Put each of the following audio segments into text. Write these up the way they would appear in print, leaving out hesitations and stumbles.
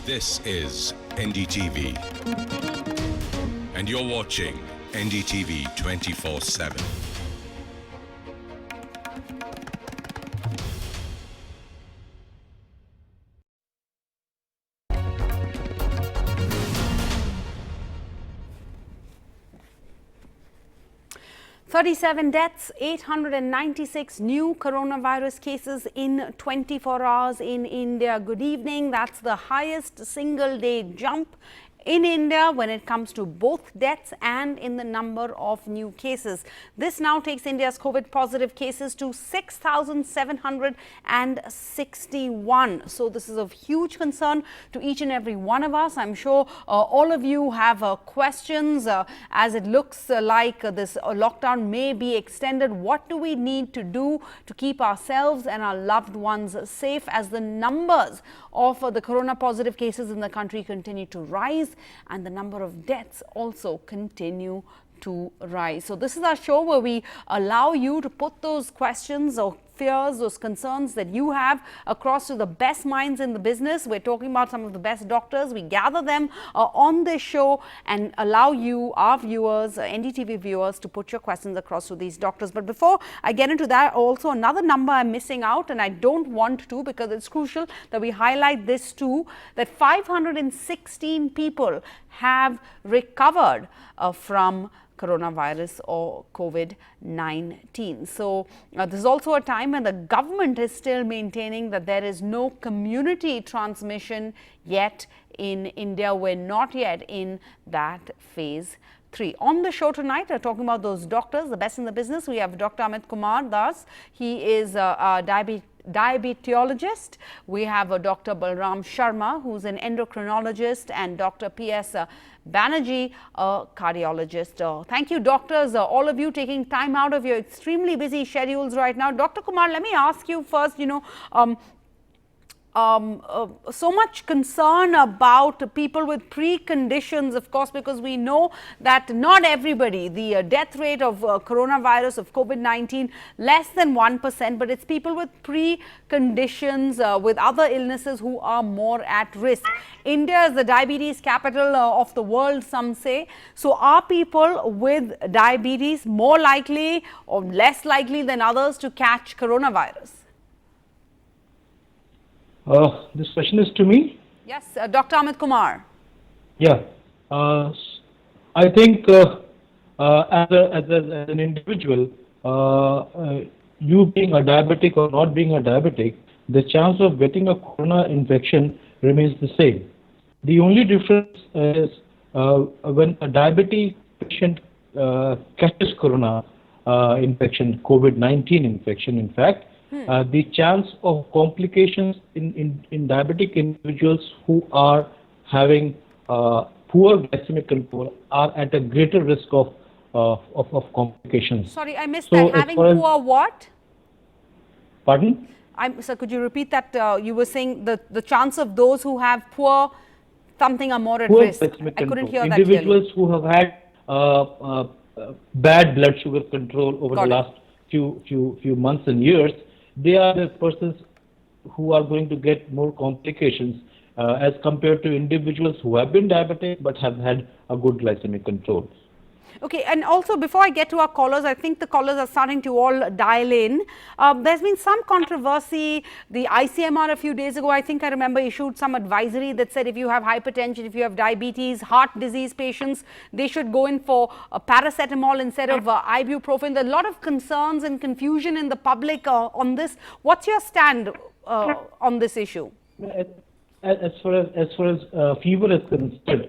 This is NDTV, and you're watching NDTV 24/7. "37 deaths, 896 new coronavirus cases in 24 hours in India." Good evening. That's the highest single day jump in India when it comes to both deaths and in the number of new cases. This now takes India's COVID positive cases to 6,761. So this is of huge concern to each and every one of us. I'm sure all of you have questions as it looks like this lockdown may be extended. What do we need to do to keep ourselves and our loved ones safe as the numbers of the corona positive cases in the country continue to rise and the number of deaths also continue to rise? So this is our show where we allow you to put those questions or fears, those concerns that you have across to the best minds in the business. We're talking about some of the best doctors. We gather them on this show and allow you, our viewers, NDTV viewers, to put your questions across to these doctors. But before I get into that, also another number I'm missing out, and I don't want to because it's crucial that we highlight this too, that 516 people have recovered from coronavirus or COVID-19. So this is also a time when the government is still maintaining that there is no community transmission yet in India. We're not yet in that phase 3. On the show tonight, we're talking about those doctors, the best in the business. We have Dr. Amit Kumar thus. He is a diabetologist. We have Dr. Balram Sharma, who's an endocrinologist, and Dr. P.S. Banrjee, a cardiologist. Thank you, doctors, all of you taking time out of your extremely busy schedules right now. Dr. Kumar, let me ask you first, so much concern about people with preconditions, of course, because we know that not everybody, the death rate of coronavirus, of COVID-19, less than 1%, but it's people with preconditions, with other illnesses who are more at risk. India is the diabetes capital of the world, some say. So are people with diabetes more likely or less likely than others to catch coronavirus? This question is to me? Yes, Dr. Amit Kumar. Yeah. I think as an individual, you being a diabetic or not being a diabetic, the chance of getting a corona infection remains the same. The only difference is when a diabetic patient catches corona infection, COVID-19 infection, in fact, the chance of complications in diabetic individuals who are having poor glycemic control are at a greater risk of complications. Sorry, I missed that. Having poor what? Pardon? Sir, could you repeat that? You were saying the chance of those who have poor something are more at risk. I couldn't hear that clearly. Individuals who have had bad blood sugar control over the last few months and years, they are the persons who are going to get more complications as compared to individuals who have been diabetic but have had a good glycemic control. Okay, and also before I get to our callers, I think the callers are starting to all dial in. There's been some controversy. The ICMR a few days ago, I think I remember, issued some advisory that said if you have hypertension, if you have diabetes, heart disease patients, they should go in for paracetamol instead of ibuprofen. There are a lot of concerns and confusion in the public on this. What's your stand on this issue? As far as fever is concerned,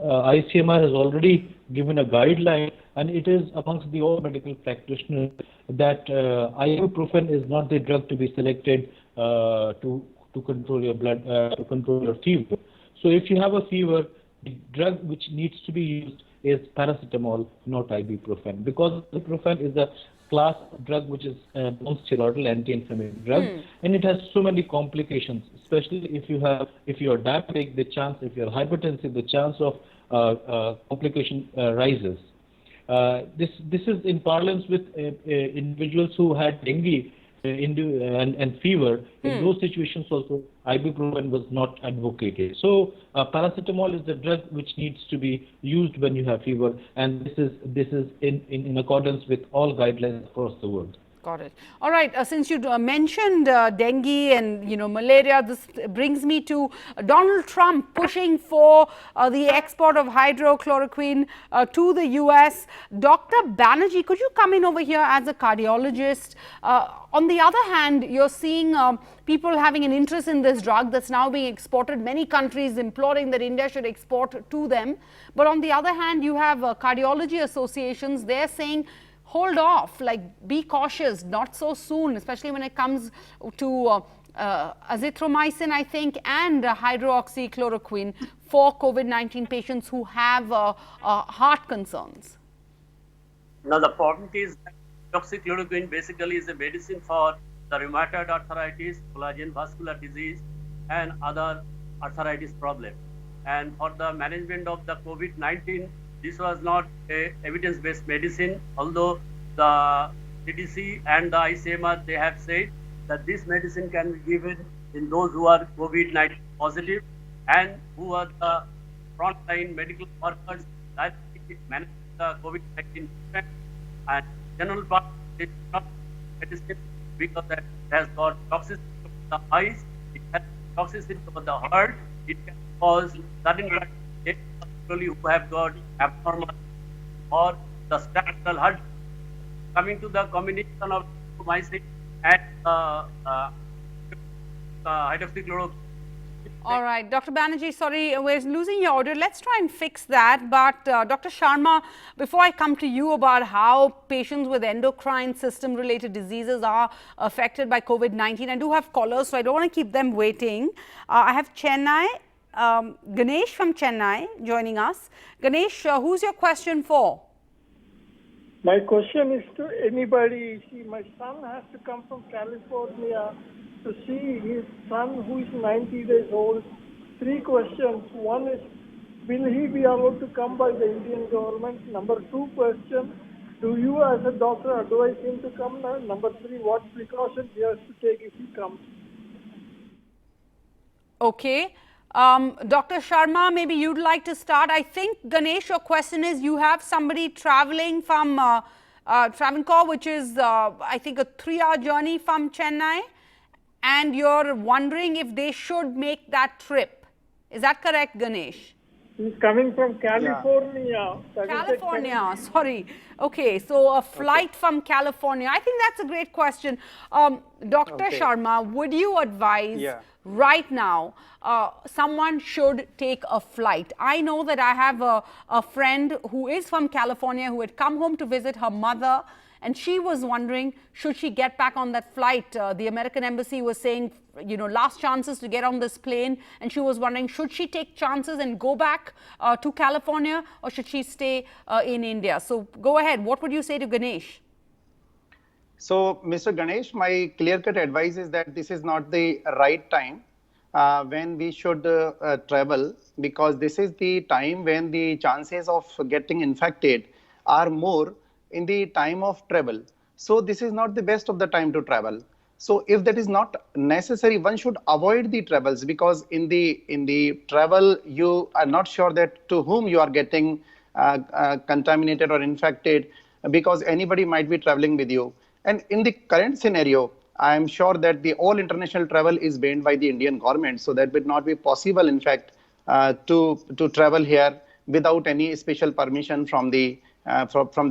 ICMR has already given a guideline, and it is amongst the all medical practitioners that ibuprofen is not the drug to be selected to control your blood, to control your fever. So if you have a fever, the drug which needs to be used is paracetamol, not ibuprofen, because ibuprofen is a class drug which is non-steroidal anti-inflammatory drug, and it has so many complications, especially if you are diabetic, the chance, if you are hypertensive, the chance of complication rises. This is in parlance with individuals who had dengue and fever, in those situations also ibuprofen was not advocated. So paracetamol is the drug which needs to be used when you have fever, and this is in accordance with all guidelines across the world. Got it. All right. Since you mentioned dengue and malaria, this brings me to Donald Trump pushing for the export of hydrochloroquine to the US. Dr. Banrjee, could you come in over here as a cardiologist? On the other hand, you're seeing people having an interest in this drug that's now being exported. Many countries imploring that India should export to them. But on the other hand, you have cardiology associations. They're saying, hold off, like be cautious, not so soon, especially when it comes to azithromycin, I think, and hydroxychloroquine for COVID-19 patients who have heart concerns. Now, the point is that hydroxychloroquine basically is a medicine for the rheumatoid arthritis, collagen vascular disease, and other arthritis problems. And for the management of the COVID-19, this was not a evidence-based medicine, although the CDC and the ICMR, they have said that this medicine can be given in those who are COVID-19 positive and who are the frontline medical workers that manage the COVID-19 treatment. And general part is not medicine because it has got toxicity of the eyes, it has toxicity of the heart, it can cause sudden cardiac who have got abnormal or the structural heart. Coming to the combination of mycin and hydroxychloroquine. All right, Dr. Banrjee, sorry, we're losing your audio. Let's try and fix that. But Dr. Sharma, before I come to you about how patients with endocrine system related diseases are affected by COVID-19, I do have callers, so I don't want to keep them waiting. I have Chennai. Ganesh from Chennai joining us. Ganesh, who's your question for? My question is to anybody. See, my son has to come from California to see his son who is 90 days old. 3 questions. One is, will he be allowed to come by the Indian government? Number 2 question, do you as a doctor advise him to come now? Number 3, what precautions he has to take if he comes? Okay. Dr. Sharma, maybe you'd like to start. I think, Ganesh, your question is you have somebody traveling from Travancore, which is, I think, a 3-hour journey from Chennai, and you're wondering if they should make that trip. Is that correct, Ganesh? He's coming from California. Yeah. California, sorry. Okay, so a flight from California. I think that's a great question. Dr. Sharma, would you advise right now someone should take a flight? I know that I have a friend who is from California who had come home to visit her mother, and she was wondering, should she get back on that flight? The American embassy was saying, last chances to get on this plane. And she was wondering, should she take chances and go back to California, or should she stay in India? So go ahead. What would you say to Ganesh? So, Mr. Ganesh, my clear-cut advice is that this is not the right time when we should travel, because this is the time when the chances of getting infected are more in the time of travel. So this is not the best of the time to travel. So if that is not necessary, one should avoid the travels, because in the travel you are not sure that to whom you are getting contaminated or infected, because anybody might be traveling with you. And in the current scenario, I am sure that the all international travel is banned by the Indian government, so that would not be possible, in fact, to travel here without any special permission from the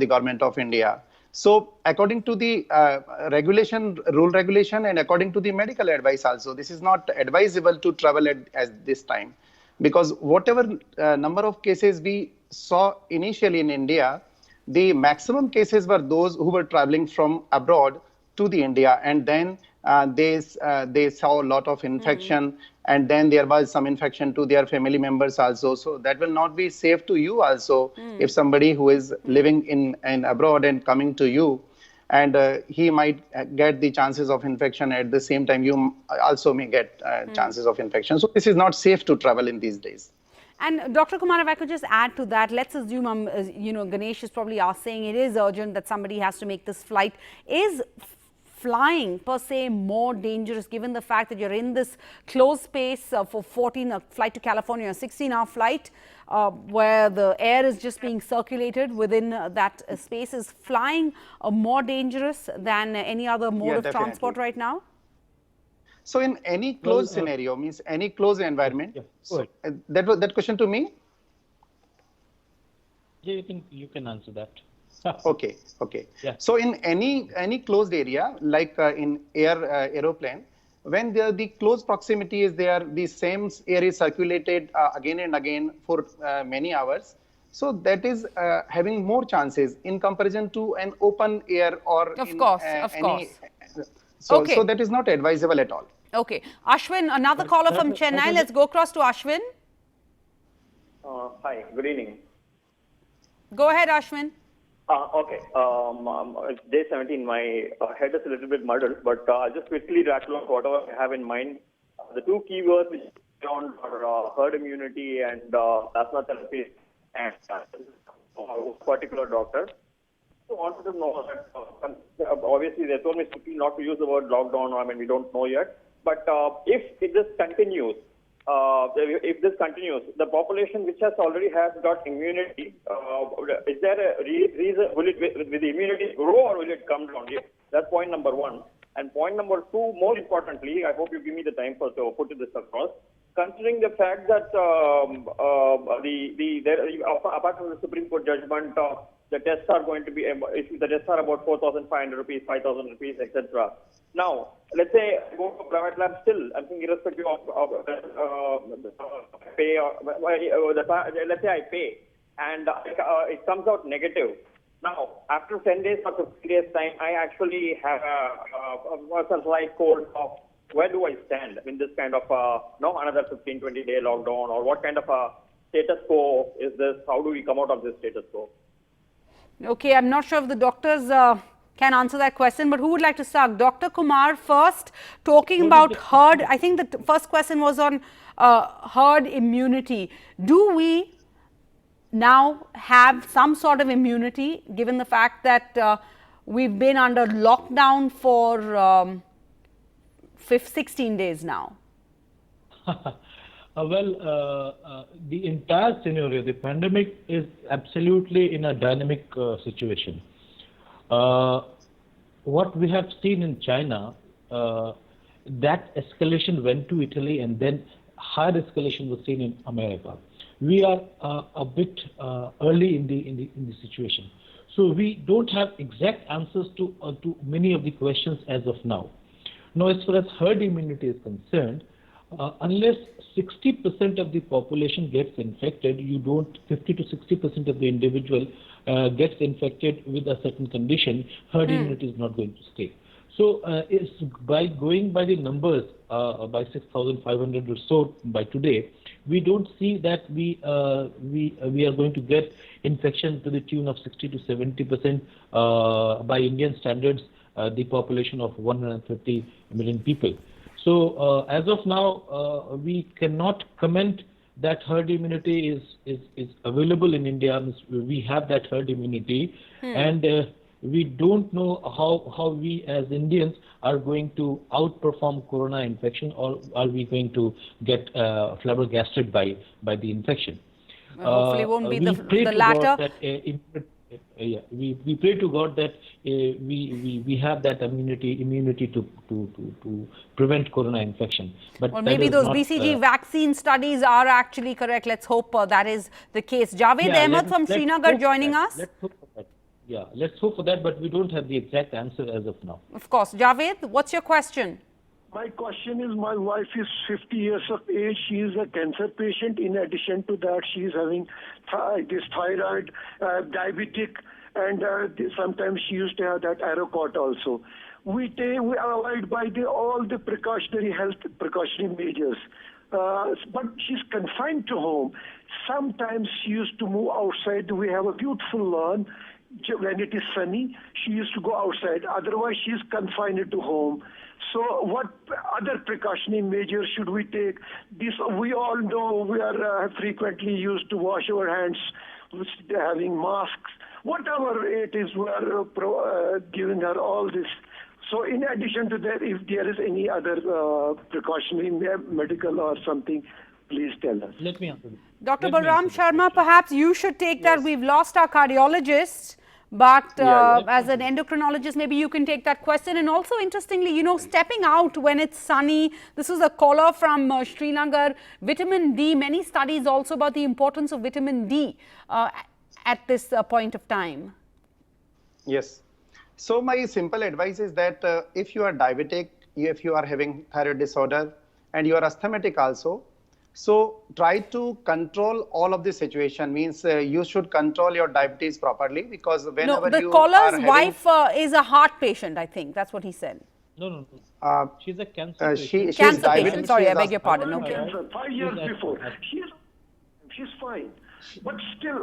government of India. So according to the rule regulation, and according to the medical advice also, this is not advisable to travel at this time, because whatever number of cases we saw initially in India, the maximum cases were those who were traveling from abroad to the India, and then they saw a lot of infection, and then there was some infection to their family members also. So that will not be safe to you also. If somebody who is living in abroad and coming to you, and he might get the chances of infection, at the same time you also may get chances of infection. So this is not safe to travel in these days. And Dr. Kumar, if I could just add to that, let's assume, Ganesh is probably saying it is urgent that somebody has to make this flight. Is flying per se more dangerous, given the fact that you're in this closed space for 14, a flight to California, a 16-hour flight, where the air is just being circulated within that space? Is flying more dangerous than any other mode of transport right now? So in any closed scenario, means any closed environment, so, that was that question to me? Yeah, you can answer that. Okay. Yeah. So in any closed area, like in aeroplane, when the close proximity is there, the same air is circulated again and again for many hours. So that is having more chances in comparison to an open air or Of in course. any. So, Okay. so that is not advisable at all. Okay. Ashwin, another caller from Chennai. Let's go across to Ashwin. Hi, good evening. Go ahead, Ashwin. Okay. It's day 17. My head is a little bit muddled, but I'll just quickly rattle off whatever I have in mind. The two keywords which around are herd immunity and plasma therapy and particular doctor. I wanted to know that obviously they told me strictly not to use the word lockdown. I mean, we don't know yet. But if this continues, the population which has already got immunity, is there a reason? Will the immunity grow or will it come down? That's point number one. And point number two, more importantly, I hope you give me the time to put this across. Considering the fact that apart from the Supreme Court judgment, the tests are going to be, the tests are about 4,500 rupees, 5,000 rupees, etc. Now, let's say I go to a private lab still, I think irrespective of pay, let's say I pay, and it comes out negative. Now, after 10 days or 15 days time, I actually have a slight cold of where do I stand in this kind of another 15, 20-day lockdown, or what kind of a status quo is this? How do we come out of this status quo? Okay, I'm not sure if the doctors can answer that question, but who would like to start? Dr. Kumar first, talking about herd. I think the first question was on herd immunity. Do we now have some sort of immunity, given the fact that we've been under lockdown for 16 days now? The entire scenario, the pandemic is absolutely in a dynamic situation. What we have seen in China, that escalation went to Italy, and then higher escalation was seen in America. We are a bit early in the situation, so we don't have exact answers to many of the questions as of now. Now, as far as herd immunity is concerned, unless 60% of the population gets infected, 50 to 60% of the individual gets infected with a certain condition, herd immunity is not going to stay. So, it's by going by the numbers, by 6,500 or so by today, we don't see that we are going to get infection to the tune of 60 to 70% by Indian standards, the population of 130 million people. So as of now, we cannot comment that herd immunity is available in India. We have that herd immunity, and we don't know how we as Indians are going to outperform corona infection, or are we going to get flabbergasted by the infection. Hopefully it won't be the latter. We pray to God that we have that immunity to prevent corona infection. But or maybe those BCG vaccine studies are actually correct. Let's hope that is the case. Javed Ahmed from Srinagar joining us. Let's hope for that. Yeah, let's hope for that, but we don't have the exact answer as of now. Of course. Javed, what's your question? My question is, my wife is 50 years of age. She is a cancer patient. In addition to that, she is having this thyroid, diabetic, and sometimes she used to have that Arrowcot also. We avoid by all the precautionary measures. But she's confined to home. Sometimes she used to move outside. We have a beautiful lawn. When it is sunny, she used to go outside. Otherwise, she is confined to home. So what other precautionary measures should we take? This we all know. We are frequently used to wash our hands, having masks. Whatever it is, we are giving her all this. So in addition to that, if there is any other precautionary medical or something, please tell us. Let me answer this. Dr. Let me Balram answer this Sharma, question. perhaps you should take that. We've lost our cardiologist, but as an endocrinologist, maybe you can take that question. And also, interestingly, you know, stepping out when it's sunny. This is a caller from Srinagar. Vitamin D, many studies also about the importance of vitamin D at this point of time. Yes. So my simple advice is that if you are diabetic, if you are having thyroid disorder, and you are asthmatic also, so try to control all of this situation. Means you should control your diabetes properly, because whenever No, the you caller's are having, wife is a heart patient, I think. That's what he said. No. She's a cancer patient. she's Cancer diabetic. patient. Sorry, she I is beg your asthmatic. pardon. Okay. Cancer, 5 years before. She's fine. But still,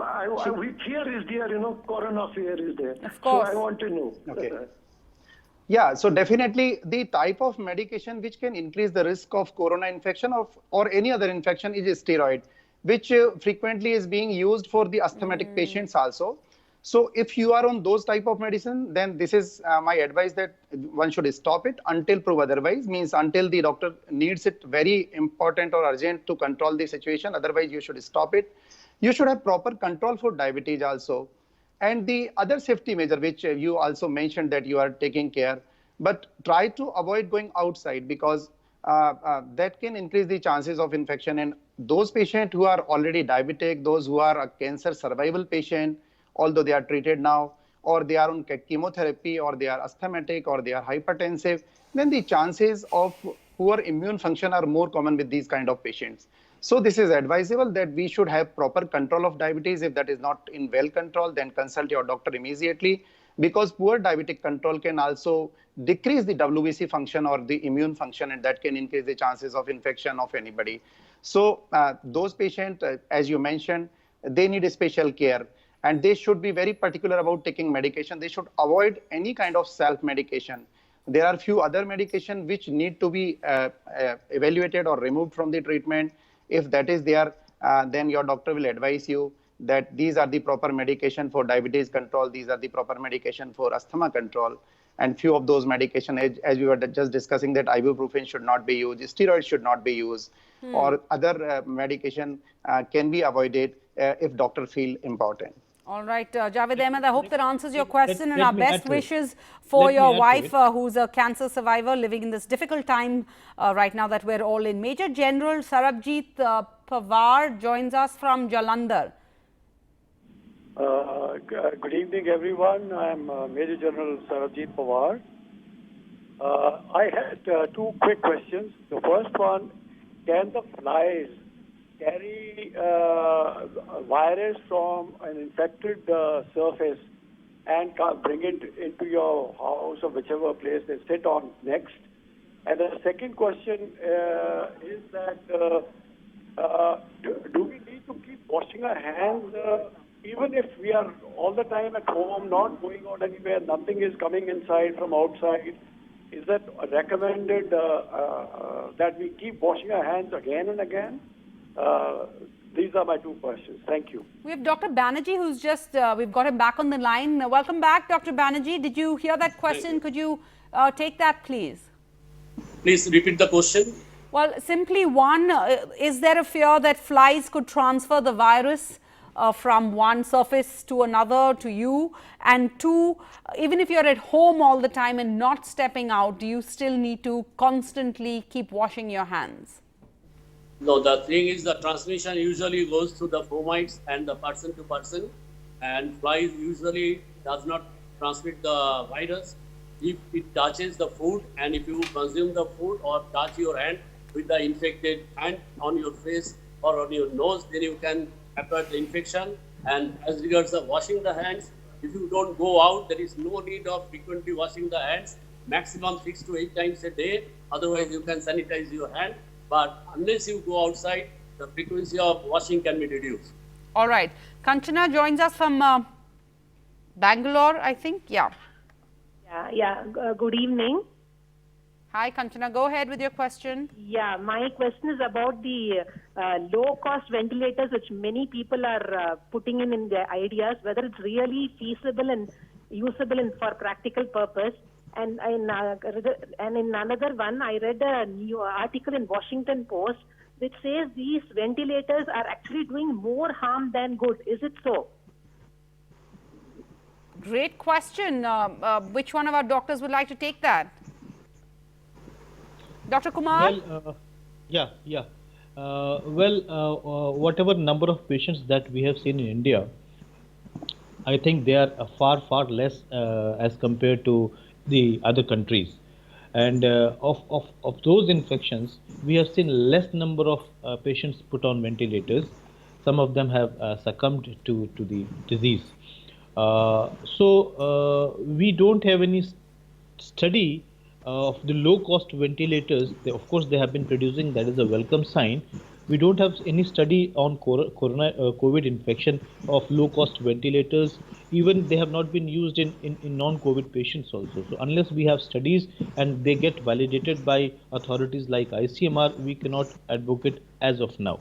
we fear is there, you know, corona fear is there. Of course. So I want to know. Okay. Yeah, so definitely the type of medication which can increase the risk of corona infection or any other infection is steroid, which frequently is being used for the asthmatic patients also. So if you are on those type of medicine, then this is my advice, that one should stop it until proved otherwise, means until the doctor needs it very important or urgent to control the situation. Otherwise, you should stop it. You should have proper control for diabetes also. And the other safety measure, which you also mentioned that you are taking care, but try to avoid going outside, because that can increase the chances of infection. And those patients who are already diabetic, those who are a cancer survival patient, although they are treated now, or they are on chemotherapy, or they are asthmatic, or they are hypertensive, then the chances of poor immune function are more common with these kind of patients. So this is advisable that we should have proper control of diabetes. If that is not in well control, then consult your doctor immediately, because poor diabetic control can also decrease the WBC function or the immune function, and that can increase the chances of infection of anybody. So those patients, as you mentioned, they need a special care, and they should be very particular about taking medication. They should avoid any kind of self-medication. There are few other medications which need to be evaluated or removed from the treatment. If that is there, then your doctor will advise you that these are the proper medication for diabetes control, these are the proper medication for asthma control. And few of those medication, as we were just discussing, that ibuprofen should not be used, steroids should not be used, or other medication can be avoided if doctor feel important. All right, Javed Ahmed, I hope that answers your question, and our best wishes Let for me your add to wife, it. who's a cancer survivor living in this difficult time right now that we're all in. Major General Sarabjit Pawar joins us from Jalandhar. Good evening, everyone. I'm Major General Sarabjit Pawar. I had two quick questions. The first one, can the flies carry a virus from an infected surface and bring it into your house or whichever place they sit on next? And the second question is that do we need to keep washing our hands even if we are all the time at home, not going out anywhere, nothing is coming inside from outside? Is that recommended that we keep washing our hands again and again? These are my two questions. Thank you. We have Dr. Banrjee, who's just, we've got him back on the line. Welcome back, Dr. Banrjee. Did you hear that question? Could you take that, please? Please repeat the question. Well, simply one, is there a fear that flies could transfer the virus from one surface to another to you? And two, even if you're at home all the time and not stepping out, do you still need to constantly keep washing your hands? No, the thing is the transmission usually goes through the fomites and the person to person, and flies usually does not transmit the virus if it touches the food, and if you consume the food or touch your hand with the infected hand on your face or on your nose, then you can acquire the infection. And as regards the washing the hands, if you don't go out, there is no need of frequently washing the hands, maximum 6 to 8 times a day. Otherwise, you can sanitize your hand. But unless you go outside, the frequency of washing can be reduced. All right. Kanchana joins us from Bangalore, I think. Yeah. Good evening. Hi, Kanchana. Go ahead with your question. Yeah, my question is about the low-cost ventilators, which many people are putting in their ideas, whether it's really feasible and usable for practical purpose. And in another one, I read a new article in Washington Post which says these ventilators are actually doing more harm than good. Is it so? Great question. Which one of our doctors would like to take that? Dr. Kumar? Well, yeah. Whatever number of patients that we have seen in India, I think they are far less as compared to the other countries. And of those infections, we have seen less number of patients put on ventilators. Some of them have succumbed to the disease. We don't have any study of the low cost ventilators. Of course, they have been producing, that is a welcome sign. We don't have any study on COVID infection of low cost ventilators. Even they have not been used in non-COVID patients also. So unless we have studies and they get validated by authorities like ICMR, we cannot advocate as of now.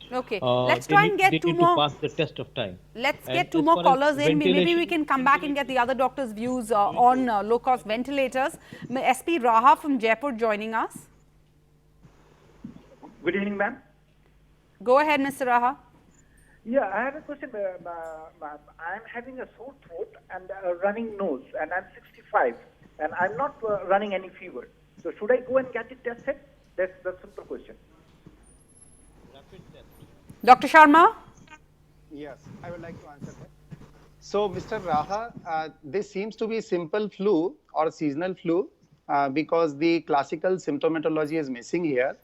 Okay, let's try and get two need more. to pass the test of time. Let's And get two as more far as callers in. Maybe we ventilation- can come back and get the other doctors' views on low-cost ventilators. SP Raha from Jaipur joining us. Good evening, ma'am. Go ahead, Mr. Raha. Yeah, I have a question. I'm having a sore throat and a running nose, and I'm 65, and I'm not running any fever. So should I go and get it tested? That's the simple question. Dr. Sharma? Yes, I would like to answer that. So, Mr. Raha, this seems to be simple flu or seasonal flu because the classical symptomatology is missing here.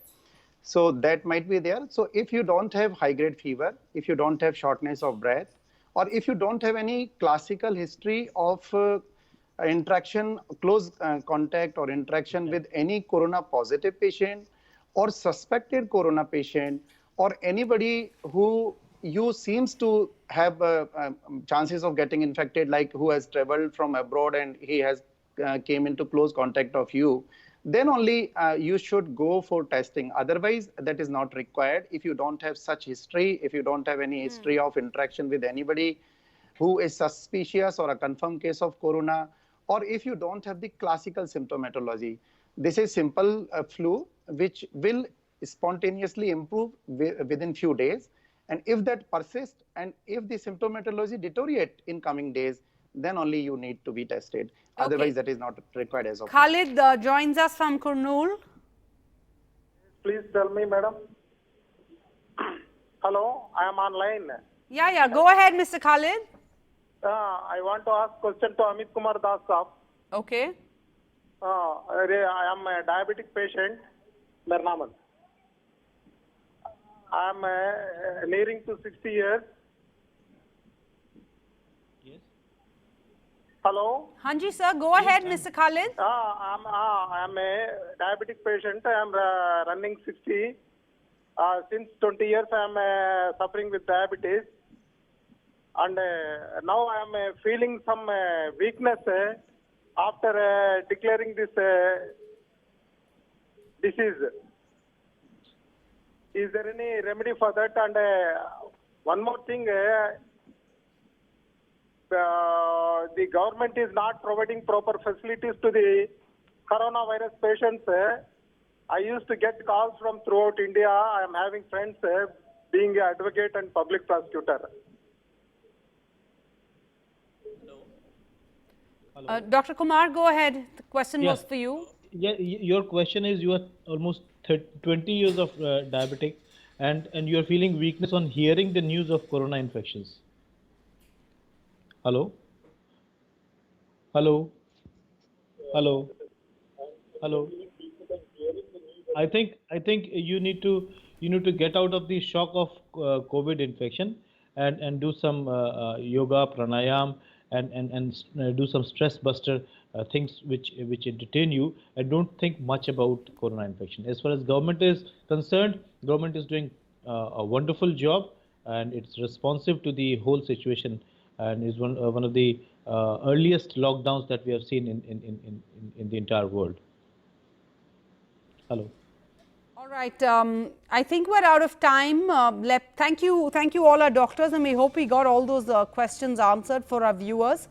So that might be there. So if you don't have high-grade fever, if you don't have shortness of breath, or if you don't have any classical history of interaction, close contact or interaction with any corona positive patient or suspected corona patient, or anybody who you seems to have chances of getting infected, like who has traveled from abroad and he has came into close contact of you, then only you should go for testing. Otherwise, that is not required. If you don't have such history, if you don't have any history of interaction with anybody who is suspicious or a confirmed case of corona, or if you don't have the classical symptomatology, this is simple flu which will spontaneously improve within few days. And if that persists and if the symptomatology deteriorate in coming days, then only you need to be tested. Okay. Otherwise, that is not required as of now. Khalid joins us from Kurnool. Please tell me, madam. Hello, I am online. Yeah. Go ahead, Mr. Khalid. I want to ask question to Amit Kumar Das sahab. Okay. I am a diabetic patient. मेरा नाम है. I am nearing to 60 years. Yes. Hello. Hanji sir, go ahead, Mr. Khalid. I am a diabetic patient. I am running 60. Since 20 years, I am suffering with diabetes. And now I am feeling some weakness after declaring this disease. Is there any remedy for that? And one more thing, the government is not providing proper facilities to the coronavirus patients. I used to get calls from throughout India. I am having friends being an advocate and public prosecutor. Dr. Kumar, go ahead. The question was for you. Yeah, your question is, you are almost 20 years of diabetic and you are feeling weakness on hearing the news of corona infections. Hello? Hello? Hello? Hello? I think you need to get out of the shock of COVID infection and do some yoga, pranayam, and do some stress buster things which entertain you, and don't think much about corona infection. As far as government is concerned, government is doing a wonderful job, and it's responsive to the whole situation, and is one of the earliest lockdowns that we have seen in the entire world. Hello. All right. I think we're out of time. Thank you all our doctors, and we hope we got all those questions answered for our viewers.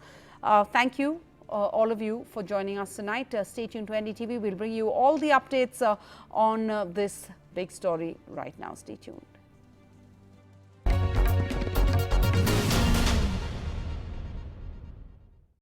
Thank you. all of you for joining us tonight. Stay tuned to NDTV. We'll bring you all the updates on this big story right now. Stay tuned.